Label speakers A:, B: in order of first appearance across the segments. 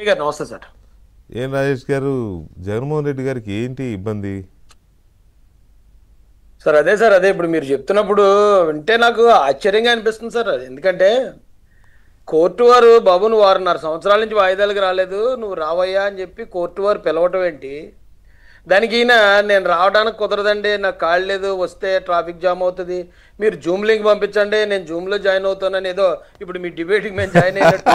A: గారు నమస్తే సార్.
B: ఏం రాజేష్ గారు, జగన్మోహన్ రెడ్డి గారికి ఏంటి ఇబ్బంది?
A: సార్ అదే ఇప్పుడు మీరు చెప్తున్నప్పుడు వింటే నాకు ఆశ్చర్యంగా అనిపిస్తుంది సార్. ఎందుకంటే కోర్టు వారు బాబు నువ్వు 6.5 సంవత్సరాల నుంచి వాయిదాలకు రాలేదు, నువ్వు రావయ్యా అని చెప్పి కోర్టు వారు పిలవటం ఏంటి? దానికి ఈయన నేను రావడానికి కుదరదండి, నాకు కాళ్ళు లేదు, వస్తే ట్రాఫిక్ జామ్ అవుతుంది, మీరు జూమ్ లింక్ పంపించండి, నేను జూమ్లో జాయిన్ అవుతానని ఏదో ఇప్పుడు మీ డిబేట్కి మేము జాయిన్ అయినట్టు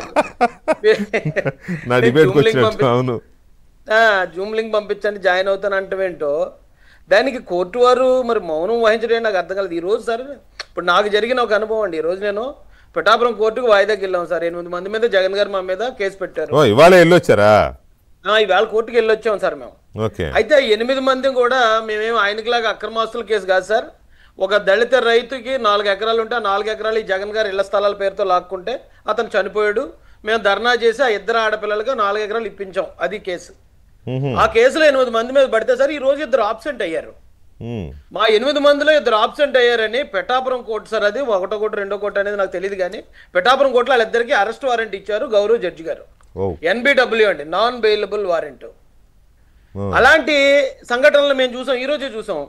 A: జూమ్ లింక్ పంపించండి జాయిన్ అవుతాను అంటవేంటో. దానికి కోర్టు వారు మరి మౌనం వహించడం నాకు అర్థం కాలేదు. ఈరోజు సార్ ఇప్పుడు నాకు జరిగిన ఒక అనుభవం అండి. ఈరోజు నేను పిఠాపురం కోర్టుకు వాయిదాకి వెళ్ళాం సార్. 8 మంది మీద జగన్ గారు మా మీద కేసు పెట్టారు.
B: ఇవాళ వెళ్ళొచ్చారా?
A: ఇవాళ కోర్టుకు వెళ్ళొచ్చాం సార్ మేము. అయితే 8 మంది కూడా మేమేం ఆయనకిలాగా అక్రమాస్తుల కేసు కాదు సార్. ఒక దళిత రైతుకి 4 ఎకరాలు ఉంటే ఆ 4 ఎకరాలు ఈ జగన్ గారు ఇళ్ల స్థలాల పేరుతో లాక్కుంటే అతను చనిపోయాడు. మేము ధర్నా చేసి ఆ 2 ఆడపిల్లలకు 4 ఎకరాలు ఇప్పించాం. అది కేసు. ఆ కేసులో 8 మంది మీద పడితే సార్ ఈ రోజు 2 ఆబ్సెంట్ అయ్యారు. మా 8 మందిలో 2 ఆబ్సెంట్ అయ్యారని పిఠాపురం కోర్టు సార్, అది 1వ కోర్టు 2వ కోర్టు అనేది నాకు తెలియదు, కానీ పిఠాపురం కోర్టులో వాళ్ళిద్దరికి అరెస్ట్ వారెంట్ ఇచ్చారు గౌరవ జడ్జి గారు. NBW అండి, నాన్ బెయిలబుల్ వారెంట్. అలాంటి సంఘటనలు మేము చూసాం, ఈ రోజే చూసాం.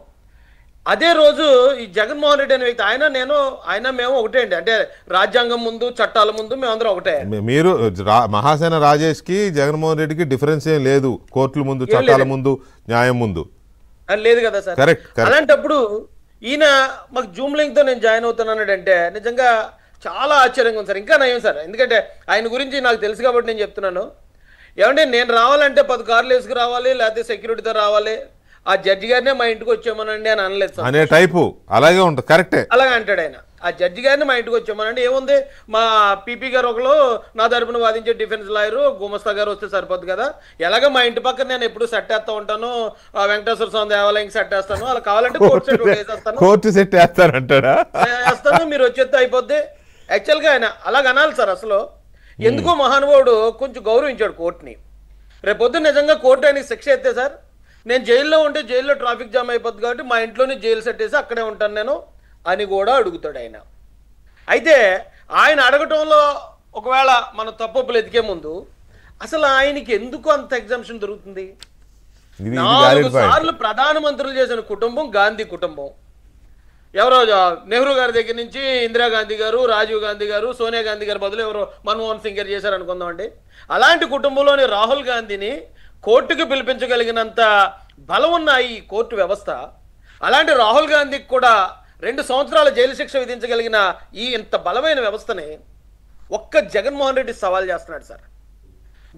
A: అదే రోజు ఈ జగన్మోహన్ రెడ్డి అనే వ్యక్తి మేము ఒకటే అండి. అంటే రాజ్యాంగం ముందు చట్టాల ముందు మేమందరం ఒకటే.
B: మీరు మహాసేన రాజేష్ కి జగన్మోహన్ రెడ్డికి డిఫరెన్స్ ఏం లేదు, కోర్టుల ముందు చట్టాల ముందు న్యాయం ముందు
A: లేదు కదా సార్. అలాంటప్పుడు ఈయన మాకు జూమ్ లింక్ తో నేను జాయిన్ అవుతున్నానంటే నిజంగా చాలా ఆశ్చర్యంగా ఉంది సార్. ఇంకా నయం సార్, ఎందుకంటే ఆయన గురించి నాకు తెలుసు కాబట్టి నేను చెప్తున్నాను. ఏమంటే నేను రావాలంటే 10 కార్లు వేసుకు రావాలి, లేకపోతే సెక్యూరిటీతో రావాలి, ఆ జడ్జి గారినే మా ఇంటికి వచ్చామనండి అని అనలేదు సార్.
B: అనే టైపు అలాగే ఉంటుంది, కరెక్టే.
A: అలాగే అంటాడు ఆయన. ఆ జడ్జి గారిని మా ఇంటికి వచ్చామనండి. ఏముంది, మా పీపీ గారు ఒకరు నా తరపున వాదించే డిఫెన్స్ లాయరు గుమస్తా గారు వస్తే సరిపోద్ది కదా. ఎలాగో మా ఇంటి పక్కన నేను ఎప్పుడు సెట్ వేస్తా ఉంటాను, వెంకటేశ్వర స్వామి దేవాలయం సెట్ వేస్తాను, అలా కావాలంటే కోర్టు సెట్ వేసేస్తాను,
B: కోర్టు సెట్ వేస్తానంటాడా,
A: వేస్తాను, మీరు వచ్చేస్తే అయిపోద్ది. యాక్చువల్గా ఆయన అలాగ అనాలి సార్. అసలు ఎందుకో మహానుభావుడు కొంచెం గౌరవించాడు కోర్టుని. రేపొద్దు నిజంగా కోర్టు ఆయనకి శిక్ష ఎత్తే సార్, నేను జైల్లో ఉంటే జైల్లో ట్రాఫిక్ జామ్ అయిపోద్ది కాబట్టి మా ఇంట్లోనే జైలు సెట్ వేసి అక్కడే ఉంటాను నేను అని కూడా అడుగుతాడు ఆయన. అయితే ఆయన అడగటంలో ఒకవేళ మన తప్పులు ఎదికే ముందు అసలు ఆయనకి ఎందుకు అంత ఎగ్జామ్షన్ దొరుకుతుంది? 4 సార్లు ప్రధానమంత్రులు చేసిన కుటుంబం గాంధీ కుటుంబం. ఎవరో నెహ్రూ గారి దగ్గర నుంచి ఇందిరాగాంధీ గారు, రాజీవ్ గాంధీ గారు, సోనియా గాంధీ గారు బదులు ఎవరో మన్మోహన్ సింగ్ గారు చేశారు అనుకుందామండి. అలాంటి కుటుంబంలోని రాహుల్ గాంధీని కోర్టుకు పిలిపించగలిగినంత బలం ఉన్న ఈ కోర్టు వ్యవస్థ, అలాంటి రాహుల్ గాంధీకి కూడా 2 సంవత్సరాల జైలు శిక్ష విధించగలిగిన ఈ ఇంత బలమైన వ్యవస్థని ఒక్క జగన్మోహన్ రెడ్డి సవాల్ చేస్తున్నాడు సార్.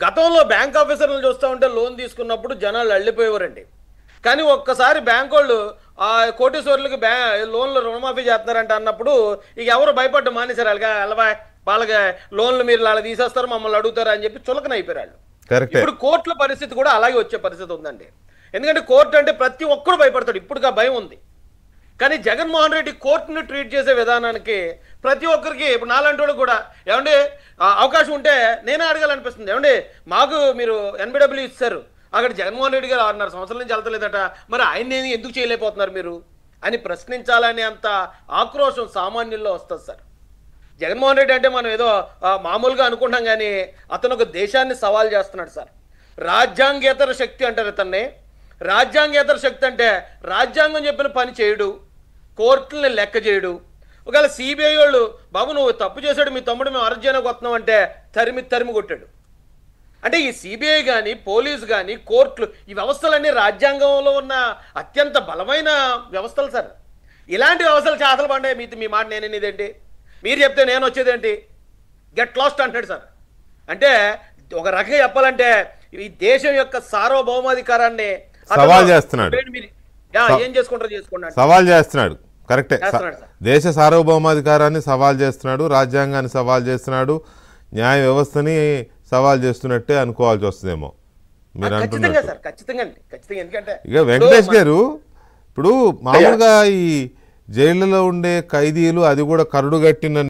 A: గతంలో బ్యాంక్ ఆఫీసర్లను చూస్తూ ఉంటే లోన్ తీసుకున్నప్పుడు జనాలు అల్లిపోయేవారండి. కానీ ఒక్కసారి బ్యాంక్ వాళ్ళు ఆ కోటీశ్వరులకు లోన్లు రుణమాఫీ చేస్తున్నారంట అన్నప్పుడు ఇక ఎవరు భయపడ్డ మానేశారు. వాళ్ళకి లోన్లు మీరు అలా తీసేస్తారు, మమ్మల్ని అడుగుతారు అని చెప్పి చులకన అయిపోయారు. ఇప్పుడు కోర్టుల పరిస్థితి కూడా అలాగే వచ్చే పరిస్థితి ఉందండి. ఎందుకంటే కోర్టు అంటే ప్రతి ఒక్కరు భయపడతాడు, ఇప్పుడుగా భయం ఉంది. కానీ జగన్మోహన్ రెడ్డి కోర్టును ట్రీట్ చేసే విధానానికి ప్రతి ఒక్కరికి, ఇప్పుడు నాలాంటి వాళ్ళు కూడా ఏమండి అవకాశం ఉంటే నేనే అడగాలనిపిస్తుంది. ఏమండి మాకు మీరు NBW ఇచ్చారు, అక్కడ జగన్మోహన్ రెడ్డి గారు 6.5 సంవత్సరాల నుంచి వెళ్తలేదట, మరి ఆయన్ని ఎందుకు చేయలేకపోతున్నారు మీరు అని ప్రశ్నించాలని అంత ఆక్రోశం సామాన్యుల్లో వస్తుంది సార్. జగన్మోహన్ రెడ్డి అంటే మనం ఏదో మామూలుగా అనుకుంటాం, కానీ అతను ఒక దేశాన్ని సవాల్ చేస్తున్నాడు సార్. రాజ్యాంగేతర శక్తి అంటారు అతన్ని. రాజ్యాంగేతర శక్తి అంటే రాజ్యాంగం చెప్పిన పని చేయడు, కోర్టుల్ని లెక్క చేయడు. ఒకవేళ CBI వాళ్ళు బాబు నువ్వు తప్పు చేశాడు, మీ తమ్ముడు మేము అరెస్ట్ చేయడానికి వస్తున్నాం అంటే తరిమి కొట్టాడు. అంటే ఈ CBI కానీ పోలీసు కానీ కోర్టులు, ఈ వ్యవస్థలన్నీ రాజ్యాంగంలో ఉన్న అత్యంత బలమైన వ్యవస్థలు సార్. ఇలాంటి వ్యవస్థలు చేతలు పడ్డాయి. మీ మాట నేనేదేంటి, మీరు చెప్తే నేను వచ్చేదేంటి, గెట్ లాస్ట్ అంటాడు సార్. అంటే ఒక రకంగా చెప్పాలంటే ఈ దేశం యొక్క సార్వభౌమాధికారాన్ని
B: సవాల్ చేస్తున్నాడు.
A: ఏం చేసుకుంటారో చేసుకోండి,
B: సవాల్ చేస్తున్నాడు. కరెక్టే, దేశ సార్వభౌమాధికారాన్ని సవాల్ చేస్తున్నాడు, రాజ్యాంగాన్ని సవాల్ చేస్తున్నాడు, న్యాయ వ్యవస్థని సవాల్ చేస్తున్నట్టే అనుకోవాల్సి వస్తుందేమో మీరు అంటున్నారు. ఇక వెంకటేష్ గారు, ఇప్పుడు మామూలుగా ఈ జైళ్ళలో ఉండే ఖైదీలు, అది కూడా కరుడుగట్టిన